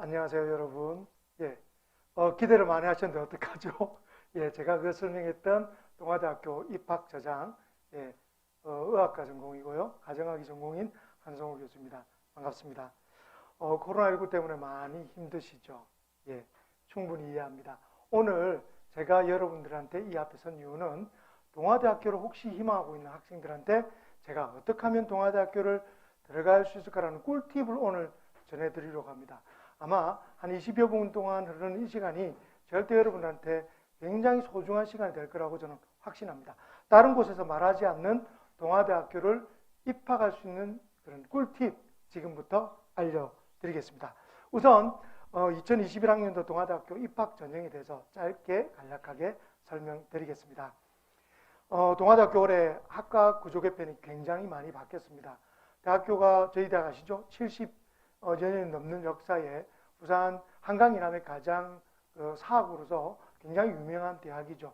안녕하세요, 여러분. 예, 기대를 많이 하셨는데 어떡하죠? 예, 제가 설명했던 동아대학교 입학저장, 예, 의학과 전공이고요. 가정학이 전공인 한성호 교수입니다. 반갑습니다. 코로나19 때문에 많이 힘드시죠? 예, 충분히 이해합니다. 오늘 제가 여러분들한테 이 앞에 선 이유는 동아대학교를 혹시 희망하고 있는 학생들한테 제가 어떻게 하면 동아대학교를 들어갈 수 있을까라는 꿀팁을 오늘 전해드리려고 합니다. 아마 한 20여 분 동안 흐르는 이 시간이 절대 여러분한테 굉장히 소중한 시간이 될 거라고 저는 확신합니다. 다른 곳에서 말하지 않는 동아대학교를 입학할 수 있는 그런 꿀팁 지금부터 알려드리겠습니다. 우선 2021학년도 동아대학교 입학 전형에 대해서 짧게 간략하게 설명드리겠습니다. 동아대학교 올해 학과 구조 개편이 굉장히 많이 바뀌었습니다. 대학교가 저희 대학 아시죠? 70여 년이 넘는 역사에 부산 한강 이남의 가장 사학으로서 굉장히 유명한 대학이죠.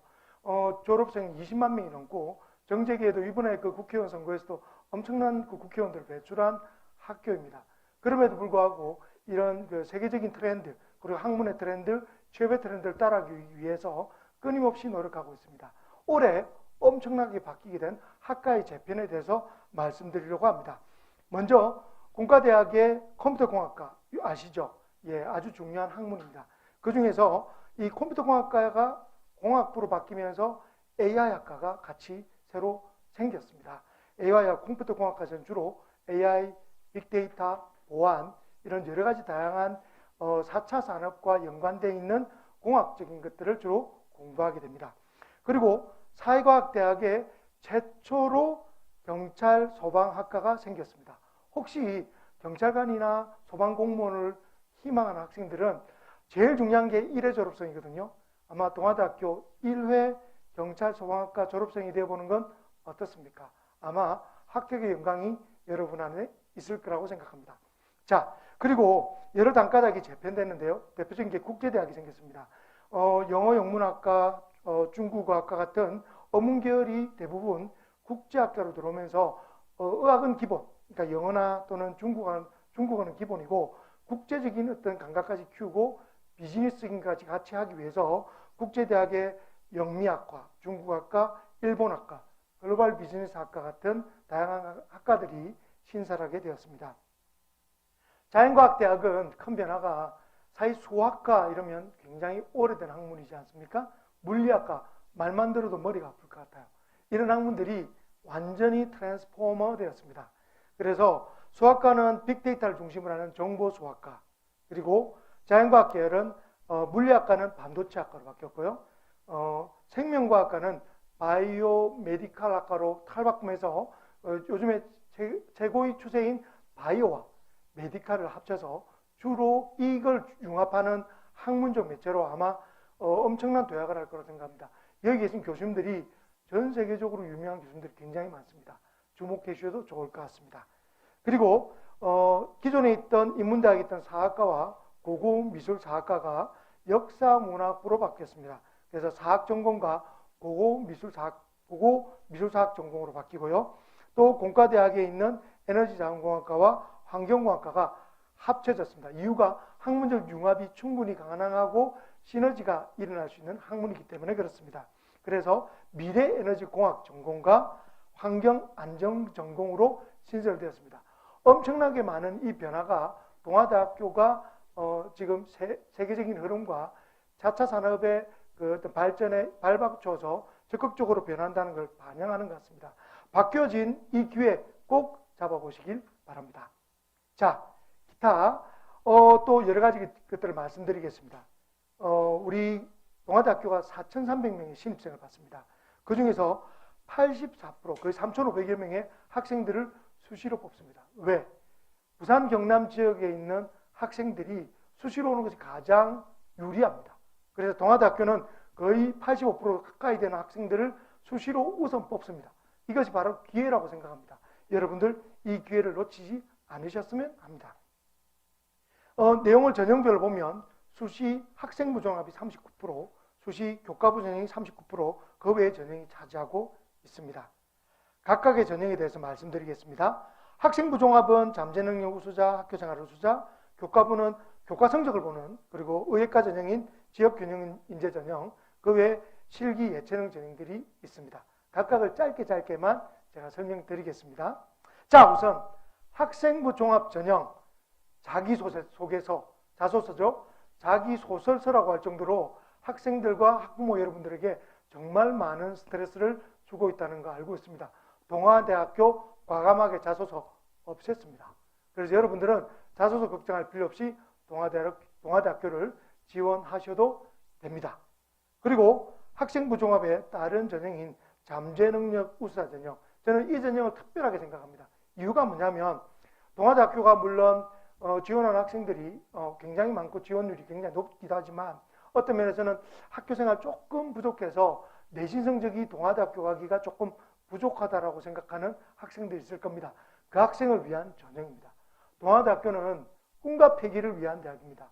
졸업생이 20만 명이 넘고 정재계에도 이번에 그 국회의원 선거에서도 엄청난 그 국회의원들을 배출한 학교입니다. 그럼에도 불구하고 이런 그 세계적인 트렌드 그리고 학문의 트렌드, 취업의 트렌드를 따라가기 위해서 끊임없이 노력하고 있습니다. 올해 엄청나게 바뀌게 된 학과의 재편에 대해서 말씀드리려고 합니다. 먼저 공과대학의 컴퓨터공학과 아시죠? 예, 아주 중요한 학문입니다. 그 중에서 이 컴퓨터공학과가 공학부로 바뀌면서 AI학과가 같이 새로 생겼습니다. AI와 컴퓨터공학과는 주로 AI, 빅데이터, 보안 이런 여러 가지 다양한 4차 산업과 연관되어 있는 공학적인 것들을 주로 공부하게 됩니다. 그리고 사회과학대학에 최초로 경찰 소방학과가 생겼습니다. 혹시 경찰관이나 소방공무원을 희망하는 학생들은 제일 중요한 게 1회 졸업생이거든요. 아마 동아대학교 1회 경찰 소방학과 졸업생이 되어보는 건 어떻습니까? 아마 합격의 영광이 여러분 안에 있을 거라고 생각합니다. 자, 그리고 여러 단과대학이 재편됐는데요. 대표적인 게 국제대학이 생겼습니다. 영어 영문학과, 중국어학과 같은 어문계열이 대부분 국제학과로 들어오면서 의학은 기본, 그러니까 영어나 또는 중국어는 기본이고 국제적인 어떤 감각까지 키우고 비즈니스까지 같이 하기 위해서 국제대학의 영미학과, 중국학과, 일본학과, 글로벌 비즈니스학과 같은 다양한 학과들이 신설하게 되었습니다. 자연과학대학은 큰 변화가 사실 수학과 이러면 굉장히 오래된 학문이지 않습니까? 물리학과 말만 들어도 머리가 아플 것 같아요. 이런 학문들이 완전히 트랜스포머 되었습니다. 그래서 수학과는 빅데이터를 중심으로 하는 정보수학과, 그리고 자연과학 계열은 물리학과는 반도체학과로 바뀌었고요. 생명과학과는 바이오 메디칼 학과로 탈바꿈해서 요즘에 최고의 추세인 바이오와 메디칼을 합쳐서 주로 이걸 융합하는 학문적 매체로 아마 엄청난 도약을 할 거라고 생각합니다. 여기 계신 교수님들이 전 세계적으로 유명한 교수님들이 굉장히 많습니다. 주목해 주셔도 좋을 것 같습니다. 그리고 기존에 있던 인문대학에 있던 사학과와 고고미술사학과가 역사문학부로 바뀌었습니다. 그래서 사학 전공과 고고미술사학 전공으로 바뀌고요. 또 공과대학에 있는 에너지자원공학과와 환경공학과가 합쳐졌습니다. 이유가 학문적 융합이 충분히 가능하고 시너지가 일어날 수 있는 학문이기 때문에 그렇습니다. 그래서 미래에너지공학 전공과 환경안전 전공으로 신설되었습니다. 엄청나게 많은 이 변화가 동아대학교가 지금 세계적인 흐름과 4차 산업의 그 어떤 발전에 발박쳐서 적극적으로 변한다는 걸 반영하는 것 같습니다. 바뀌어진 이 기회 꼭 잡아보시길 바랍니다. 자, 기타 또 여러 가지 것들을 말씀드리겠습니다. 우리 동아대학교가 4,300명의 신입생을 받습니다. 그 중에서 84%, 거의 3,500여 명의 학생들을 수시로 뽑습니다. 왜? 부산 경남 지역에 있는 학생들이 수시로 오는 것이 가장 유리합니다. 그래서 동아대학교는 거의 85% 가까이 되는 학생들을 수시로 우선 뽑습니다. 이것이 바로 기회라고 생각합니다. 여러분들 이 기회를 놓치지 않으셨으면 합니다. 내용을 전형별로 보면 수시 학생부 종합이 39%, 수시 교과부 전형이 39%, 그 외의 전형이 차지하고 있습니다. 각각의 전형에 대해서 말씀드리겠습니다. 학생부 종합은 잠재능력 우수자, 학교생활 우수자, 교과부는 교과 성적을 보는, 그리고 의예과 전형인 지역균형 인재 전형, 그 외에 실기 예체능 전형들이 있습니다. 각각을 짧게만 제가 설명드리겠습니다. 자, 우선 학생부 종합 전형 자기소개서, 자소서죠. 자기소설서라고 할 정도로 학생들과 학부모 여러분들에게 정말 많은 스트레스를 주고 있다는 거 알고 있습니다. 동아대학교 과감하게 자소서 없앴습니다. 그래서 여러분들은 자소서 걱정할 필요 없이 동아대학교를 지원하셔도 됩니다. 그리고 학생부 종합의 다른 전형인 잠재능력 우수자 전형, 저는 이 전형을 특별하게 생각합니다. 이유가 뭐냐면 동아대학교가 물론 지원하는 학생들이 굉장히 많고 지원율이 굉장히 높기도 하지만 어떤 면에서는 학교생활 조금 부족해서 내신 성적이 동아대학교 가기가 조금 부족하다라고 생각하는 학생들이 있을 겁니다. 그 학생을 위한 전형입니다. 동아대학교는 꿈과 패기를 위한 대학입니다.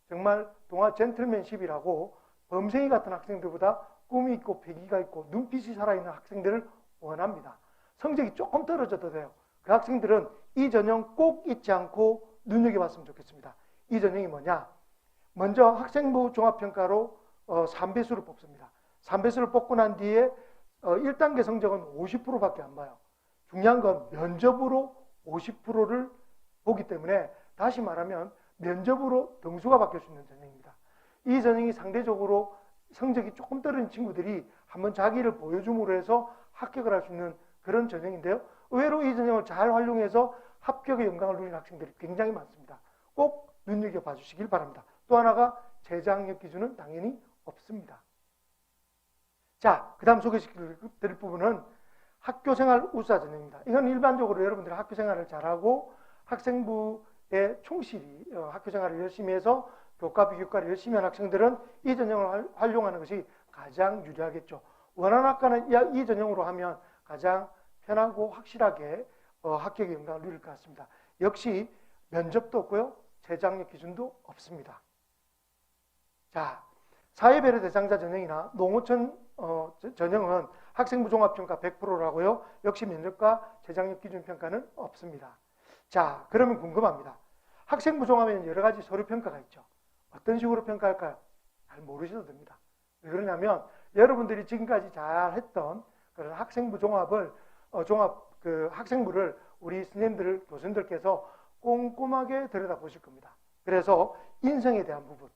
정말 동아 젠틀맨십이라고 범생이 같은 학생들보다 꿈이 있고 패기가 있고 눈빛이 살아있는 학생들을 원합니다. 성적이 조금 떨어져도 돼요. 그 학생들은 이 전형 꼭 잊지 않고 눈여겨봤으면 좋겠습니다. 이 전형이 뭐냐? 먼저 학생부 종합평가로 3배수를 뽑습니다. 3배수를 뽑고 난 뒤에 1단계 성적은 50%밖에 안 봐요. 중요한 건 면접으로 50%를 보기 때문에 다시 말하면 면접으로 등수가 바뀔 수 있는 전형입니다. 이 전형이 상대적으로 성적이 조금 떨어진 친구들이 한번 자기를 보여줌으로 해서 합격을 할 수 있는 그런 전형인데요. 의외로 이 전형을 잘 활용해서 합격의 영광을 누리는 학생들이 굉장히 많습니다. 꼭 눈여겨봐 주시길 바랍니다. 또 하나가 재장력 기준은 당연히 없습니다. 자, 그 다음 소개시켜드릴 부분은 학교생활 우수자 전형입니다. 이건 일반적으로 여러분들이 학교생활을 잘하고 학생부에 충실히 학교생활을 열심히 해서 교과, 비교과를 열심히 한 학생들은 이 전형을 활용하는 것이 가장 유리하겠죠. 원활학과는 이 전형으로 하면 가장 편하고 확실하게 합격의 영광을 누릴 것 같습니다. 역시 면접도 없고요. 재장력 기준도 없습니다. 자, 사회배려 대상자 전형이나 농어촌 전형은 학생부 종합평가 100%라고요. 역시 면접과 재장력 기준 평가는 없습니다. 자, 그러면 궁금합니다. 학생부 종합에는 여러 가지 서류 평가가 있죠. 어떤 식으로 평가할까요? 잘 모르셔도 됩니다. 왜 그러냐면 여러분들이 지금까지 잘 했던 그런 학생부 종합을 학생부를 우리 선생님들, 교수님들께서 꼼꼼하게 들여다보실 겁니다. 그래서 인성에 대한 부분,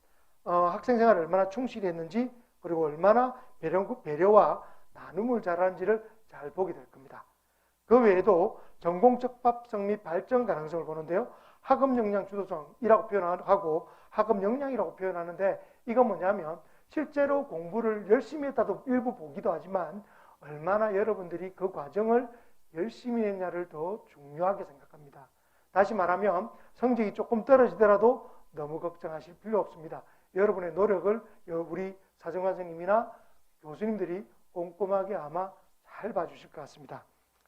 학생 생활을 얼마나 충실히 했는지, 그리고 얼마나 배려와 나눔을 잘하는지를 잘 보게 될 겁니다. 그 외에도 전공 적합성 및 발전 가능성을 보는데요. 학업 역량 주도성이라고 표현하고 학업 역량이라고 표현하는데, 이건 뭐냐면 실제로 공부를 열심히 했다도 일부 보기도 하지만 얼마나 여러분들이 그 과정을 열심히 했냐를 더 중요하게 생각합니다. 다시 말하면 성적이 조금 떨어지더라도 너무 걱정하실 필요 없습니다. 여러분의 노력을 우리 사정관 선생님이나 교수님들이 꼼꼼하게 아마 잘 봐주실 것 같습니다.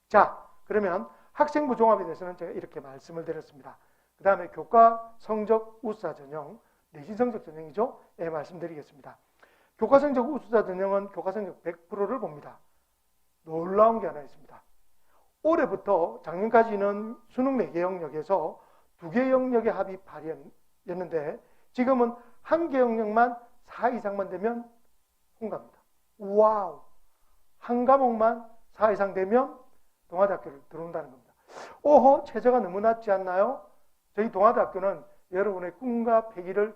자, 그러면 학생부 종합에 대해서는 제가 이렇게 말씀을 드렸습니다. 그 다음에 교과 성적 우수자 전형, 내신 성적 전형이죠. 예, 말씀드리겠습니다. 교과 성적 우수자 전형은 교과 성적 100%를 봅니다. 놀라운 게 하나 있습니다. 올해부터 작년까지는 수능 4개 영역에서 2개 영역의 합이 8이었는데 지금은 1개 영역만 4 이상만 되면 통과합니다. 와우! 한 과목만 4 이상 되면 동아대학교를 들어온다는 겁니다. 오호, 최저가 너무 낮지 않나요? 저희 동아대학교는 여러분의 꿈과 패기를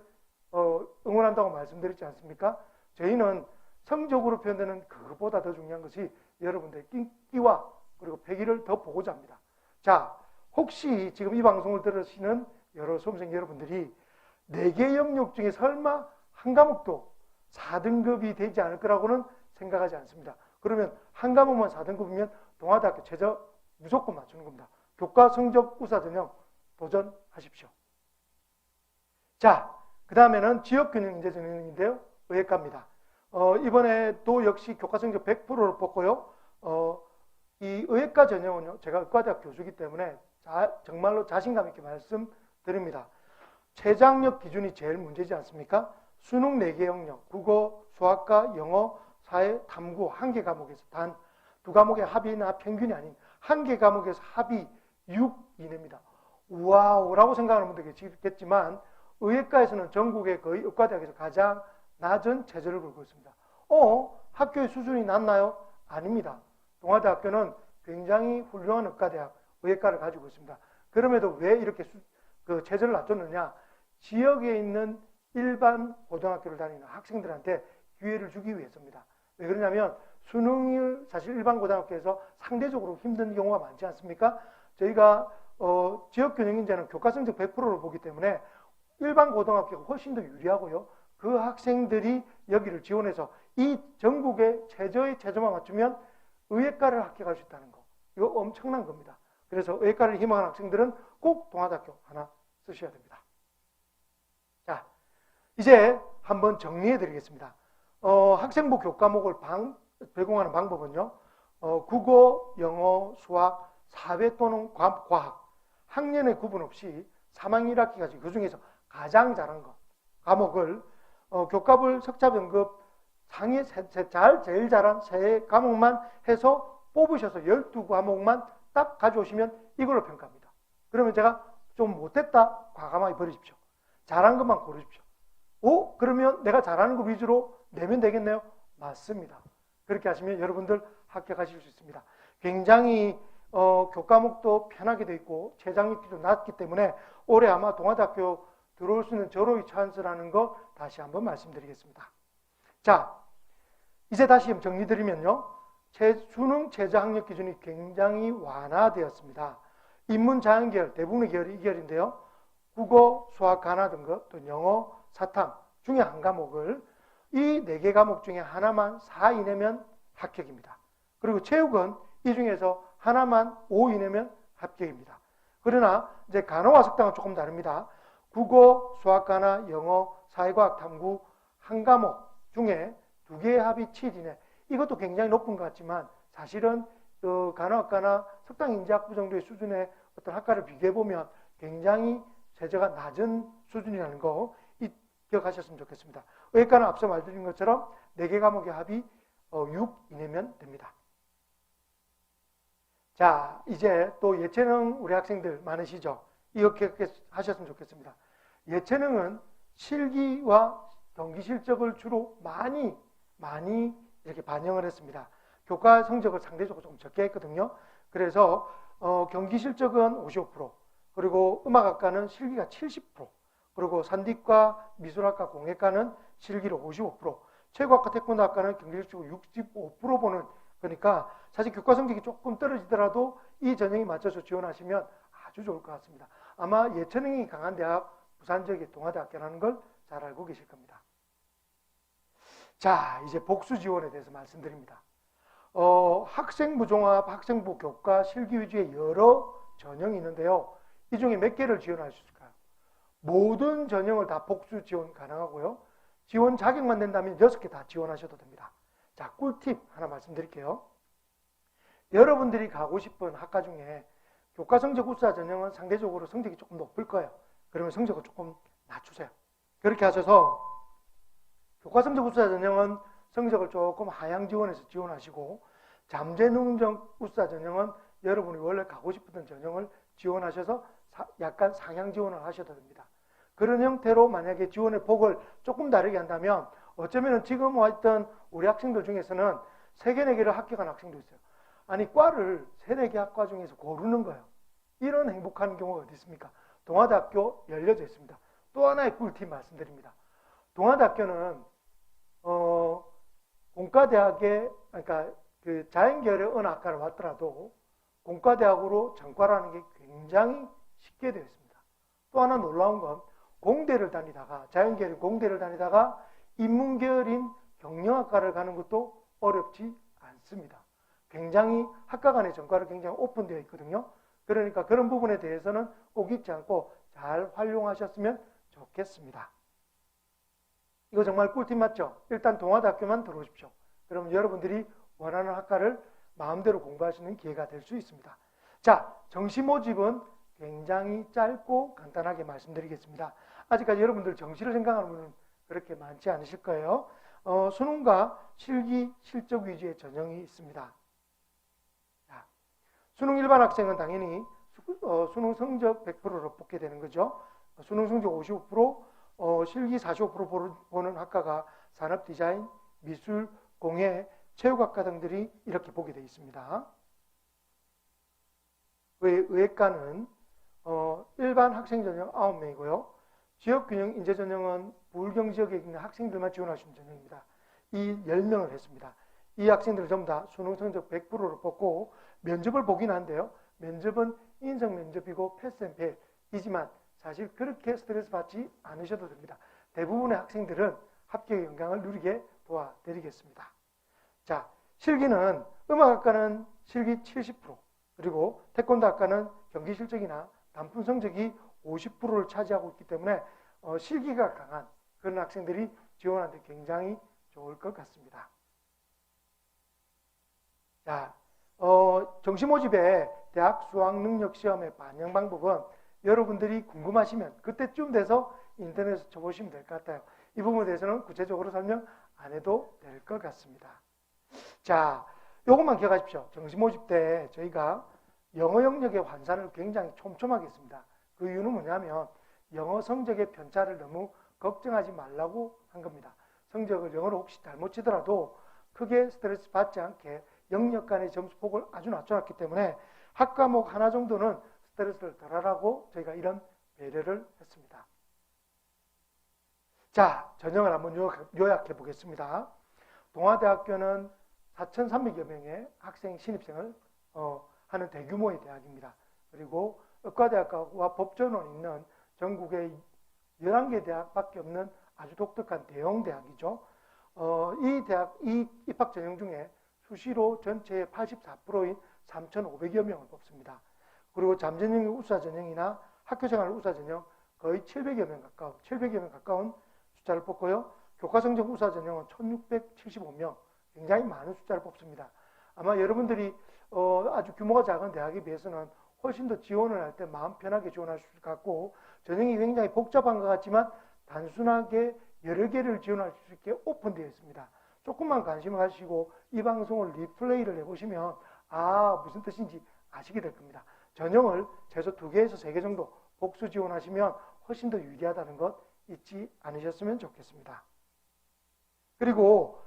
응원한다고 말씀드렸지 않습니까? 저희는 성적으로 표현되는 그것보다 더 중요한 것이 여러분들의 끼와 그리고 패기를 더 보고자 합니다. 자, 혹시 지금 이 방송을 들으시는 여러 수험생 여러분들이 4개 영역 중에 설마 한 과목도 4등급이 되지 않을 거라고는 생각하지 않습니다. 그러면 한 과목만 4등급이면 동아대학교 최저 무조건 맞추는 겁니다. 교과 성적 우수자 전형 도전하십시오. 자, 그 다음에는 지역균형 인재 전형인데요. 의예과입니다. 이번에도 역시 교과 성적 100%를 뽑고요. 이 의예과 전형은요, 제가 의과대학 교수이기 때문에 정말로 자신감 있게 말씀드립니다. 최장력 기준이 제일 문제지 않습니까? 수능 4개 영역, 국어, 수학과, 영어, 사회, 탐구 1개 과목에서 단 2과목의 합이나 평균이 아닌 1개 과목에서 합이 6 이내입니다. 와우라고 생각하는 분들 계시겠지만 의예과에서는 전국의 거의 의과대학에서 가장 낮은 최저를 걸고 있습니다. 학교의 수준이 낮나요? 아닙니다. 동아대학교는 굉장히 훌륭한 의과대학, 의예과를 가지고 있습니다. 그럼에도 왜 이렇게 그 최저를 낮췄느냐? 지역에 있는 일반 고등학교를 다니는 학생들한테 기회를 주기 위해서입니다. 왜 그러냐면 수능을 사실 일반 고등학교에서 상대적으로 힘든 경우가 많지 않습니까? 저희가 지역균형인자는 교과 성적 100%를 보기 때문에 일반 고등학교가 훨씬 더 유리하고요. 그 학생들이 여기를 지원해서 이 전국의 최저의 최저만 맞추면 의예과를 합격할 수 있다는 거. 이거 엄청난 겁니다. 그래서 의예과를 희망하는 학생들은 꼭 동아대학교 하나 쓰셔야 됩니다. 자, 이제 한번 정리해 드리겠습니다. 학생부 교과목을 배공하는 방법은요. 국어, 영어, 수학, 사회 또는 과학, 학년의 구분 없이 3학년 1학기까지 그 중에서 가장 잘한 것, 과목을 교과별 석차변급 상위 제일 잘한 3과목만 해서 뽑으셔서 12과목만 딱 가져오시면 이걸로 평가합니다. 그러면 제가 좀 못했다, 과감하게 버리십시오. 잘한 것만 고르십시오. 그러면 내가 잘하는 거 위주로 내면 되겠네요? 맞습니다. 그렇게 하시면 여러분들 합격하실 수 있습니다. 굉장히 교과목도 편하게 되어 있고 최장력도 낮기 때문에 올해 아마 동아대학교 들어올 수 있는 절호의 찬스라는 거 다시 한번 말씀드리겠습니다. 자, 이제 다시 정리드리면요. 수능 최저 학력 기준이 굉장히 완화되었습니다. 인문, 자연계열, 대부분의 계열이 이 계열인데요. 국어, 수학, 가나 등급, 또 영어, 사탐 중에 한 과목을 이 4개 과목 중에 하나만 4 이내면 합격입니다. 그리고 체육은 이 중에서 하나만 5 이내면 합격입니다. 그러나 이제 간호와 석당은 조금 다릅니다. 국어, 수학, 가나, 영어, 사회과학, 탐구 한 과목 중에 2개의 합이 7 이내. 이것도 굉장히 높은 것 같지만 사실은 간호학과나 석당인지학부 정도의 수준의 어떤 학과를 비교해보면 굉장히 최저가 낮은 수준이라는 거 기억하셨으면 좋겠습니다. 의예과는 앞서 말드린 것처럼 4개 과목의 합이 6 이내면 됩니다. 자, 이제 또 예체능 우리 학생들 많으시죠? 이렇게 하셨으면 좋겠습니다. 예체능은 실기와 경기 실적을 주로 많이 이렇게 반영을 했습니다. 교과 성적을 상대적으로 좀 적게 했거든요. 그래서 경기 실적은 55%, 그리고 음악학과는 실기가 70%, 그리고 산디과, 미술학과, 공예과는 실기로 55%, 체육학과, 태권도학과는 경기 실적으로 65% 보는, 그러니까 사실 교과 성적이 조금 떨어지더라도 이 전형에 맞춰서 지원하시면 아주 좋을 것 같습니다. 아마 예체능이 강한 대학, 부산 지역의 동아대학교라는 걸 잘 알고 계실 겁니다. 자, 이제 복수 지원에 대해서 말씀드립니다. 학생부 종합, 학생부 교과, 실기 위주의 여러 전형이 있는데요. 이 중에 몇 개를 지원할 수 있을까요? 모든 전형을 다 복수 지원 가능하고요. 지원 자격만 된다면 6개 다 지원하셔도 됩니다. 자, 꿀팁 하나 말씀드릴게요. 여러분들이 가고 싶은 학과 중에 교과 성적 우수자 전형은 상대적으로 성적이 조금 높을 거예요. 그러면 성적을 조금 낮추세요. 그렇게 하셔서 교과 성적 우수자 전형은 성적을 조금 하향 지원해서 지원하시고, 잠재능력 우수자 전형은 여러분이 원래 가고 싶었던 전형을 지원하셔서 약간 상향 지원을 하셔도 됩니다. 그런 형태로 만약에 지원의 폭을 조금 다르게 한다면 어쩌면 지금 와있던 우리 학생들 중에서는 3개, 4개를 합격한 학생도 있어요. 아니, 과를 3, 4개 학과 중에서 고르는 거예요. 이런 행복한 경우가 어디 있습니까? 동아대학교 열려져 있습니다. 또 하나의 꿀팁 말씀드립니다. 동아대학교는 공과대학에, 그러니까 그 자연계열의 어느 학과를 왔더라도 공과대학으로 전과라는 게 굉장히 쉽게 되어 있습니다. 또 하나 놀라운 건 공대를 다니다가, 자연계열인 공대를 다니다가 인문계열인 경영학과를 가는 것도 어렵지 않습니다. 굉장히 학과 간의 전과를 굉장히 오픈되어 있거든요. 그러니까 그런 부분에 대해서는 꼭 잊지 않고 잘 활용하셨으면 좋겠습니다. 이거 정말 꿀팁 맞죠? 일단 동아대학교만 들어오십시오. 그럼 여러분들이 원하는 학과를 마음대로 공부할 수 있는 기회가 될 수 있습니다. 자, 정시 모집은 굉장히 짧고 간단하게 말씀드리겠습니다. 아직까지 여러분들 정시를 생각하는 분은 그렇게 많지 않으실 거예요. 수능과 실기, 실적 위주의 전형이 있습니다. 자, 수능 일반 학생은 당연히 수능 성적 100%로 뽑게 되는 거죠. 수능 성적 55%, 실기 45% 보는 학과가 산업 디자인, 미술, 공예, 체육학과 등들이 이렇게 보게 되어 있습니다. 의예과는 일반 학생 전형 9명이고요. 지역균형 인재 전형은 부울경 지역에 있는 학생들만 지원할 수 있는 전형입니다. 이 10명을 했습니다. 이 학생들을 전부 다 수능 성적 100%로 뽑고 면접을 보긴 한데요. 면접은 인성 면접이고 패스 앤 페일이지만 사실 그렇게 스트레스 받지 않으셔도 됩니다. 대부분의 학생들은 합격의 영광을 누리게 도와드리겠습니다. 자, 실기는 음악학과는 실기 70%, 그리고 태권도학과는 경기 실적이나 단품 성적이 50%를 차지하고 있기 때문에 실기가 강한 그런 학생들이 지원하는데 굉장히 좋을 것 같습니다. 자, 정시 모집의 대학 수학 능력 시험의 반영 방법은 여러분들이 궁금하시면 그때쯤 돼서 인터넷에 쳐보시면 될 것 같아요. 이 부분에 대해서는 구체적으로 설명 안 해도 될 것 같습니다. 자, 요것만 기억하십시오. 정시 모집 때 저희가 영어 영역의 환산을 굉장히 촘촘하게 했습니다. 그 이유는 뭐냐면 영어 성적의 편차를 너무 걱정하지 말라고 한 겁니다. 성적을 영어로 혹시 잘못 치더라도 크게 스트레스 받지 않게 영역 간의 점수폭을 아주 낮춰놨기 때문에 학 과목 하나 정도는 스트레스를 덜하라고 저희가 이런 배려를 했습니다. 자, 전형을 한번 요약해 보겠습니다. 동아대학교는 4,300여 명의 학생 신입생을 하는 대규모의 대학입니다. 그리고 의과대학과 법전원이 있는 전국의 11개 대학밖에 없는 아주 독특한 대형 대학이죠. 이 입학 전형 중에 수시로 전체의 84%인 3,500여 명을 뽑습니다. 그리고 잠전형 우수자 전형이나 학교생활 우수자 전형 거의 700여 명 가까운 숫자를 뽑고요. 교과성적 우수자 전형은 1,675명, 굉장히 많은 숫자를 뽑습니다. 아마 여러분들이 아주 규모가 작은 대학에 비해서는 훨씬 더 지원을 할 때 마음 편하게 지원할 수 있을 것 같고, 전형이 굉장히 복잡한 것 같지만 단순하게 여러 개를 지원할 수 있게 오픈되어 있습니다. 조금만 관심을 가지시고 이 방송을 리플레이를 해보시면 무슨 뜻인지 아시게 될 겁니다. 전형을 최소 2개에서 3개 정도 복수 지원하시면 훨씬 더 유리하다는 것 잊지 않으셨으면 좋겠습니다. 그리고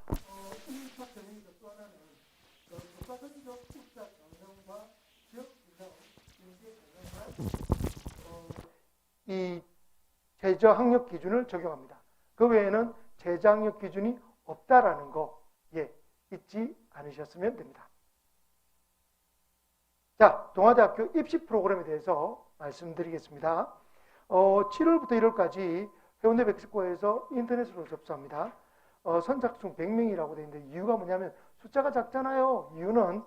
이 입학 전형에서 또 하나는 교과서적 입사 전형과 지역 균형 인재 전형을 이 최저 학력 기준을 적용합니다. 그 외에는 최저 학력 기준이 없다라는 거 잊지 않으셨으면 됩니다. 자, 동아대학교 입시 프로그램에 대해서 말씀드리겠습니다. 7월부터 1월까지 해운대 백스코어에서 인터넷으로 접수합니다. 선착순 100명이라고 되어 있는데 이유가 뭐냐면 숫자가 작잖아요. 이유는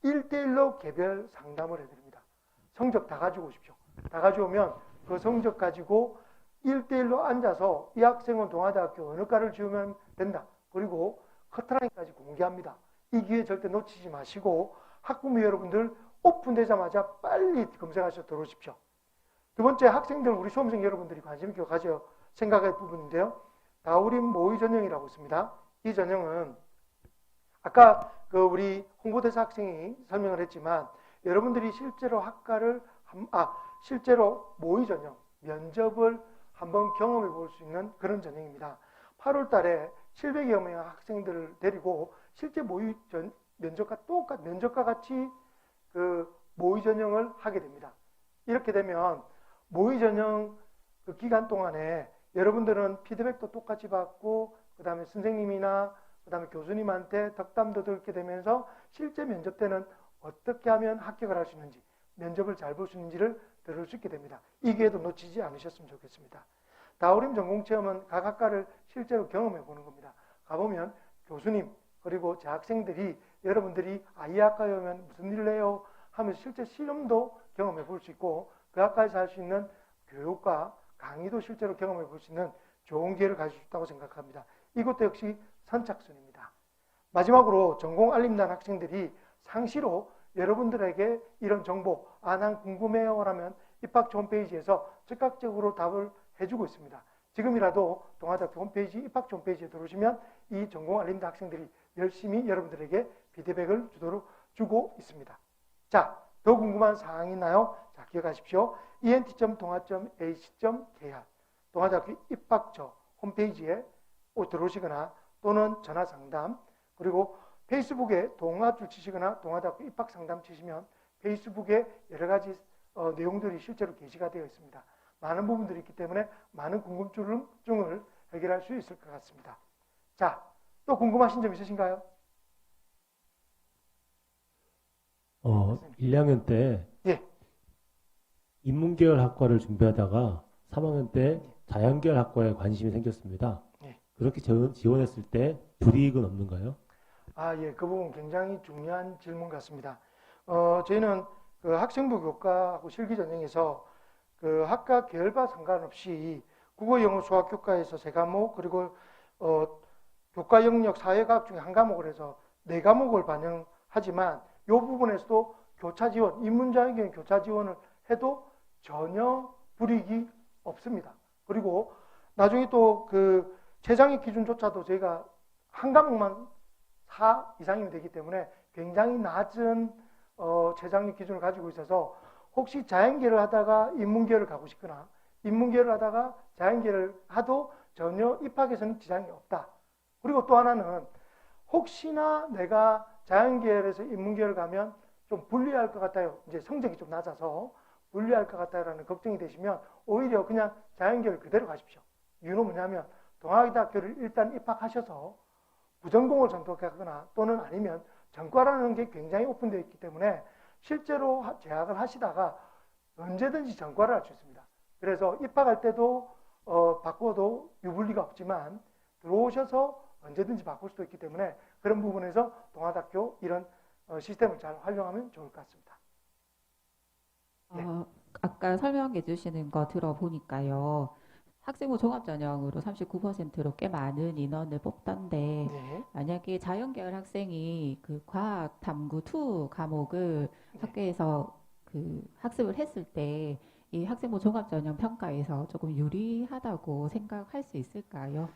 1대1로 개별 상담을 해드립니다. 성적 다 가지고 오십시오. 다 가져오면 그 성적 가지고 1대1로 앉아서 이 학생은 동아대학교 어느 과를 지으면 된다. 그리고 커트라인까지 공개합니다. 이 기회 절대 놓치지 마시고 학부모 여러분들 오픈되자마자 빨리 검색하셔서 들어오십시오. 두 번째, 학생들, 우리 수험생 여러분들이 관심 있게 가져 생각할 부분인데요. 다우림 모의 전형이라고 있습니다. 이 전형은 아까 우리 홍보대사 학생이 설명을 했지만 여러분들이 실제로 실제로 모의 전형, 면접을 한번 경험해 볼 수 있는 그런 전형입니다. 8월 달에 700여 명의 학생들을 데리고 실제 모의 면접과 같이 그 모의 전형을 하게 됩니다. 이렇게 되면 모의 전형 그 기간 동안에 여러분들은 피드백도 똑같이 받고 그 다음에 선생님이나 그 다음에 교수님한테 덕담도 듣게 되면서 실제 면접 때는 어떻게 하면 합격을 할 수 있는지, 면접을 잘 볼 수 있는지를 들을 수 있게 됩니다. 이 기회도 놓치지 않으셨으면 좋겠습니다. 다우림 전공체험은 각 학과를 실제로 경험해 보는 겁니다. 가보면 교수님 그리고 재학생들이 여러분들이 이 학과에 오면 무슨 일을 해요? 하면서 실제 실험도 경험해 볼 수 있고 그 학과에서 할 수 있는 교육과 강의도 실제로 경험해 볼 수 있는 좋은 기회를 가질 수 있다고 생각합니다. 이것도 역시 선착순입니다. 마지막으로 전공 알림단 학생들이 상시로 여러분들에게 이런 정보, 난 궁금해요 라면 입학처 홈페이지에서 즉각적으로 답을 해주고 있습니다. 지금이라도 동아대학교 홈페이지, 입학처 홈페이지에 들어오시면 이 전공 알림단 학생들이 열심히 여러분들에게 피드백을 주고 있습니다. 자, 더 궁금한 사항이 있나요? 자, 기억하십시오. ent.동아.ac.kr 동아대학교 입학처 홈페이지에 들어오시거나 또는 전화상담, 그리고 페이스북에 동아줄 치시거나 동아대학교 입학상담 치시면 페이스북에 여러 가지 내용들이 실제로 게시가 되어 있습니다. 많은 부분들이 있기 때문에 많은 궁금증을 해결할 수 있을 것 같습니다. 자, 또 궁금하신 점 있으신가요? 1학년 때 예. 인문계열 학과를 준비하다가 3학년 때 자연계열 학과에 관심이 생겼습니다. 예. 그렇게 지원했을 때 불이익은 없는가요? 예, 그 부분 굉장히 중요한 질문 같습니다. 저희는 그 학생부 교과하고 실기 전형에서 그 학과 계열과 상관없이 국어, 영어, 수학 교과에서 3과목, 그리고 교과 영역 사회과학 중에 한 과목을 해서 4과목을 반영하지만 이 부분에서도 교차 지원, 인문자연계열 교차 지원을 해도 전혀 불이익이 없습니다. 그리고 나중에 또 그 최장의 기준조차도 저희가 한 과목만 4 이상이 되기 때문에 굉장히 낮은 최장의 기준을 가지고 있어서 혹시 자연계를 하다가 인문계를 가고 싶거나 인문계를 하다가 자연계를 하도 전혀 입학에서는 지장이 없다. 그리고 또 하나는 혹시나 내가 자연계열에서 인문계를 가면 좀 불리할 것 같아요. 이제 성적이 좀 낮아서 불리할 것 같다라는 걱정이 되시면 오히려 그냥 자연계를 그대로 가십시오. 이유는 뭐냐면 동아대학교를 일단 입학하셔서 부전공을 선택하거나 또는 아니면 전과라는 게 굉장히 오픈되어 있기 때문에 실제로 재학을 하시다가 언제든지 전과를 할 수 있습니다. 그래서 입학할 때도 바꿔도 유불리가 없지만 들어오셔서 언제든지 바꿀 수도 있기 때문에 그런 부분에서 동아대학교 이런 시스템을 잘 활용하면 좋을 것 같습니다. 아까 설명해 주시는 거 들어보니까요. 학생부 종합전형으로 39%로 꽤 많은 인원을 뽑던데 네. 만약에 자연계열 학생이 그 과학 탐구 2 과목을 네. 학교에서 그 학습을 했을 때 이 학생부 종합전형 평가에서 조금 유리하다고 생각할 수 있을까요?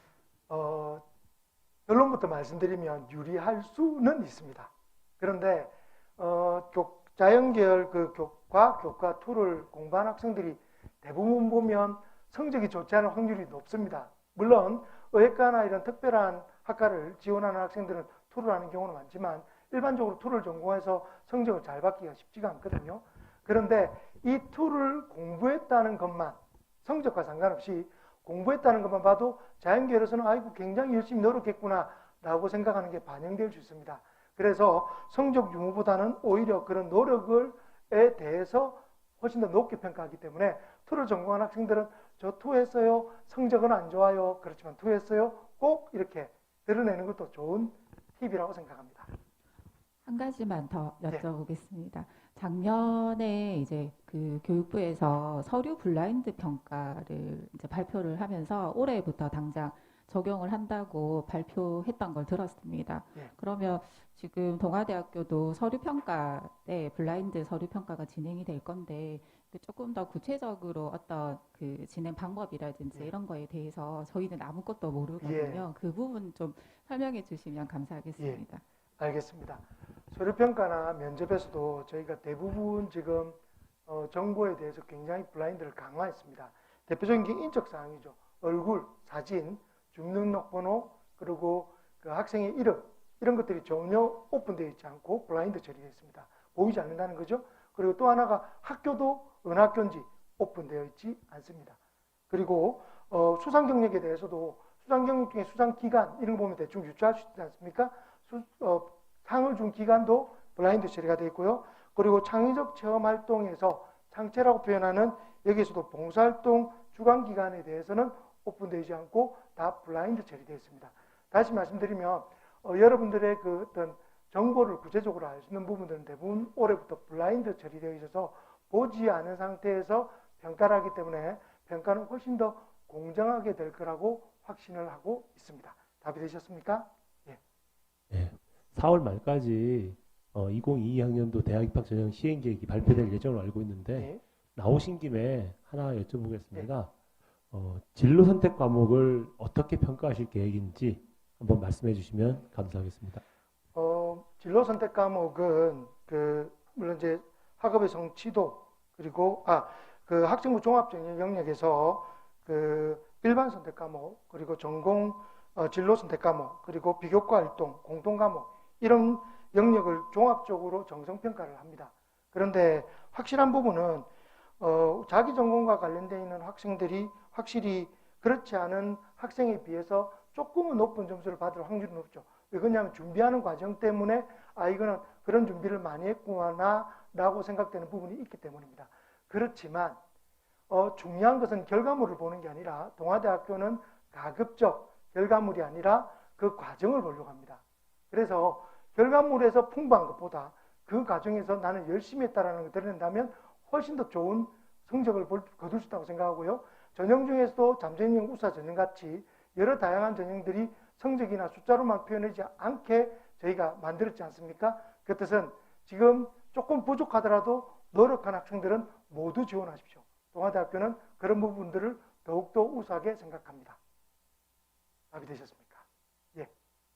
결론부터 말씀드리면 유리할 수는 있습니다. 그런데 자연계열 그 과학 교과 2를 공부한 학생들이 대부분 보면 성적이 좋지 않을 확률이 높습니다. 물론 의학과나 이런 특별한 학과를 지원하는 학생들은 2를 하는 경우는 많지만 일반적으로 2를 전공해서 성적을 잘 받기가 쉽지가 않거든요. 그런데 이 2를 공부했다는 것만, 성적과 상관없이 공부했다는 것만 봐도 자연계열에서는 아이고 굉장히 열심히 노력했구나 라고 생각하는 게 반영될 수 있습니다. 그래서 성적 유무보다는 오히려 그런 노력에 대해서 훨씬 더 높게 평가하기 때문에 2를 전공한 학생들은 저 2 했어요. 성적은 안 좋아요. 그렇지만 2 했어요. 꼭 이렇게 드러내는 것도 좋은 팁이라고 생각합니다. 한 가지만 더 네. 여쭤보겠습니다. 작년에 이제 그 교육부에서 서류 블라인드 평가를 이제 발표를 하면서 올해부터 당장 적용을 한다고 발표했던 걸 들었습니다. 네. 그러면 지금 동아대학교도 서류 평가에 블라인드 서류 평가가 진행이 될 건데 조금 더 구체적으로 어떤 그 진행 방법이라든지 네. 이런 거에 대해서 저희는 아무것도 모르거든요. 그 부분 좀 설명해 주시면 감사하겠습니다. 알겠습니다. 서류평가나 면접에서도 저희가 대부분 지금 정보에 대해서 굉장히 블라인드를 강화했습니다. 대표적인 게 인적 사항이죠. 얼굴, 사진, 주민등록번호, 그리고 그 학생의 이름, 이런 것들이 전혀 오픈되어 있지 않고 블라인드 처리되어 있습니다. 보이지 않는다는 거죠. 그리고 또 하나가 학교도 어느 학교인지 오픈되어 있지 않습니다. 그리고 수상 경력에 대해서도 수상 경력 중에 수상 기간 이런 거 보면 대충 유추할 수 있지 않습니까? 상을 준 기간도 블라인드 처리가 되어 있고요. 그리고 창의적 체험 활동에서 창체라고 표현하는 여기에서도 봉사활동 주관 기간에 대해서는 오픈되지 않고 다 블라인드 처리되어 있습니다. 다시 말씀드리면 여러분들의 그 어떤 정보를 구체적으로 알 수 있는 부분들은 대부분 올해부터 블라인드 처리되어 있어서 보지 않은 상태에서 평가를 하기 때문에 평가는 훨씬 더 공정하게 될 거라고 확신을 하고 있습니다. 답이 되셨습니까? 예. 네. 4월 말까지 2022학년도 대학 입학 전형 시행 계획이 발표될 예정으로 알고 있는데 네. 나오신 김에 하나 여쭤보겠습니다. 진로 선택 과목을 어떻게 평가하실 계획인지 한번 말씀해 주시면 감사하겠습니다. 진로 선택 과목은 물론 이제 학업의 성취도, 그리고 그 학생부 종합전형 영역에서 그 일반 선택 과목, 그리고 전공 진로 선택 과목, 그리고 비교과 활동, 공통 과목 이런 영역을 종합적으로 정성 평가를 합니다. 그런데 확실한 부분은 자기 전공과 관련되어 있는 학생들이 확실히 그렇지 않은 학생에 비해서 조금은 높은 점수를 받을 확률이 높죠. 왜 그러냐면 준비하는 과정 때문에 이거는 그런 준비를 많이 했구나 라고 생각되는 부분이 있기 때문입니다. 그렇지만 중요한 것은 결과물을 보는 게 아니라 동아대학교는 가급적 결과물이 아니라 그 과정을 보려고 합니다. 그래서 결과물에서 풍부한 것보다 그 과정에서 나는 열심히 했다는 걸 드러낸다면 훨씬 더 좋은 성적을 거둘 수 있다고 생각하고요. 전형 중에서도 잠재형 우사 전형 같이 여러 다양한 전형들이 성적이나 숫자로만 표현하지 않게 저희가 만들었지 않습니까? 그 뜻은 지금 조금 부족하더라도 노력한 학생들은 모두 지원하십시오. 동아대학교는 그런 부분들을 더욱더 우수하게 생각합니다. 답이 되셨습니까? 예.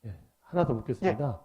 예, 하나 더 묻겠습니다.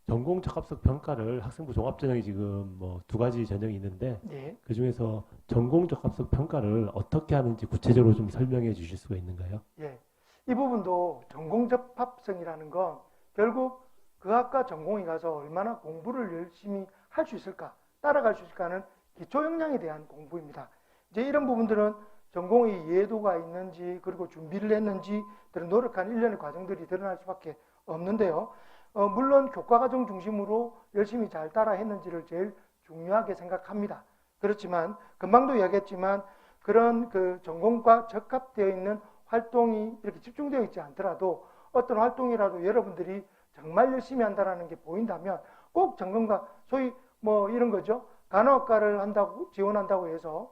전공 적합성 평가를 학생부 종합전형이 지금 뭐 두 가지 전형이 있는데 예. 그 중에서 전공 적합성 평가를 어떻게 하는지 구체적으로 좀 설명해 주실 수가 있는가요? 예. 이 부분도 전공 적합성이라는 건 결국 그 학과 전공에 가서 얼마나 공부를 열심히 할 수 있을까, 따라갈 수 있을까는 기초 역량에 대한 공부입니다. 이제 이런 부분들은 전공의 이해도가 있는지, 그리고 준비를 했는지, 노력한 일련의 과정들이 드러날 수밖에 없는데요. 물론 교과과정 중심으로 열심히 잘 따라 했는지를 제일 중요하게 생각합니다. 그렇지만 금방도 이야기했지만 그런 그 전공과 적합되어 있는 활동이 이렇게 집중되어 있지 않더라도 어떤 활동이라도 여러분들이 정말 열심히 한다는 게 보인다면 꼭 전공과 소위 뭐 이런 거죠. 간호학과를 지원한다고 해서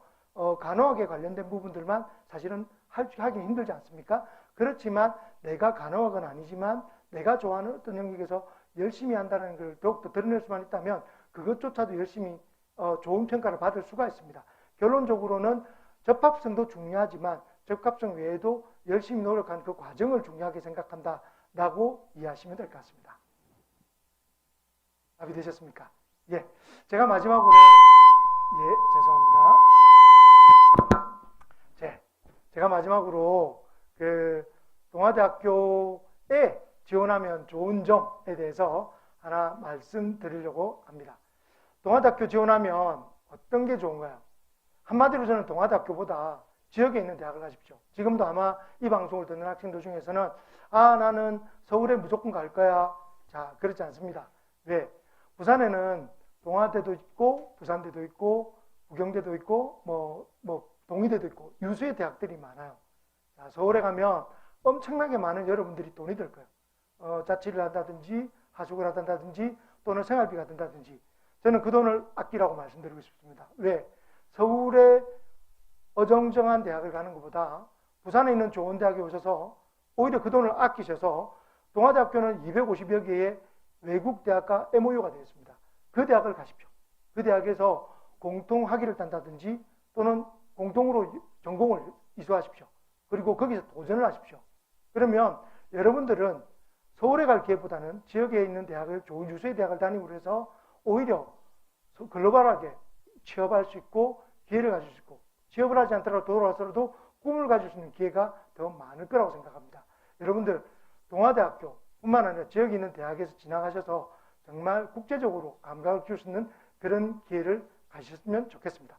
간호학에 관련된 부분들만 사실은 하기 힘들지 않습니까? 그렇지만 내가 간호학은 아니지만 내가 좋아하는 어떤 영역에서 열심히 한다는 걸 더욱더 드러낼 수만 있다면 그것조차도 열심히 좋은 평가를 받을 수가 있습니다. 결론적으로는 적합성도 중요하지만 적합성 외에도 열심히 노력한 그 과정을 중요하게 생각한다라고 이해하시면 될 것 같습니다. 답이 되셨습니까? 예, 제가 마지막으로 죄송합니다. 제가 마지막으로 그 동아대학교에 지원하면 좋은 점에 대해서 하나 말씀드리려고 합니다. 동아대학교 지원하면 어떤 게 좋은가요? 한마디로 저는 동아대학교보다 지역에 있는 대학을 가십시오. 지금도 아마 이 방송을 듣는 학생들 중에서는 나는 서울에 무조건 갈 거야. 자, 그렇지 않습니다. 왜? 부산에는 동아대도 있고 부산대도 있고 부경대도 있고 뭐 동의대도 있고 유수의 대학들이 많아요. 자, 서울에 가면 엄청나게 많은 여러분들이 돈이 들 거예요. 자취를 한다든지 하숙을 한다든지 또는 생활비가 든다든지 저는 그 돈을 아끼라고 말씀드리고 싶습니다. 왜? 서울에 어정쩡한 대학을 가는 것보다 부산에 있는 좋은 대학에 오셔서 오히려 그 돈을 아끼셔서 동아대학교는 250여 개의 외국 대학과 MOU가 되어 있습니다. 그 대학을 가십시오. 그 대학에서 공통 학위를 딴다든지 또는 공통으로 전공을 이수하십시오. 그리고 거기서 도전을 하십시오. 그러면 여러분들은 서울에 갈 기회보다는 지역에 있는 대학을 좋은 유수의 대학을 다니고 해서 오히려 글로벌하게 취업할 수 있고 기회를 가질 수 있고 취업을 하지 않더라도 돌아와서라도 꿈을 가질 수 있는 기회가 더 많을 거라고 생각합니다. 여러분들 동아대학교 뿐만 아니라 지역에 있는 대학에서 지나가셔서 정말 국제적으로 감각을 키울 수 있는 그런 기회를 가셨으면 좋겠습니다.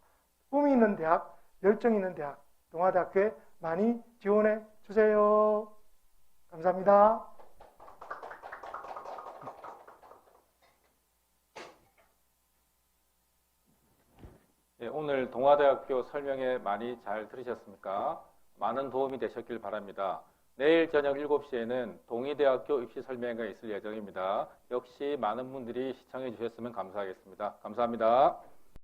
꿈이 있는 대학, 열정 있는 대학, 동아대학교에 많이 지원해 주세요. 감사합니다. 네, 오늘 동아대학교 설명회 많이 잘 들으셨습니까? 많은 도움이 되셨길 바랍니다. 내일 저녁 7시에는 동의대학교 입시 설명회가 있을 예정입니다. 역시 많은 분들이 시청해 주셨으면 감사하겠습니다. 감사합니다.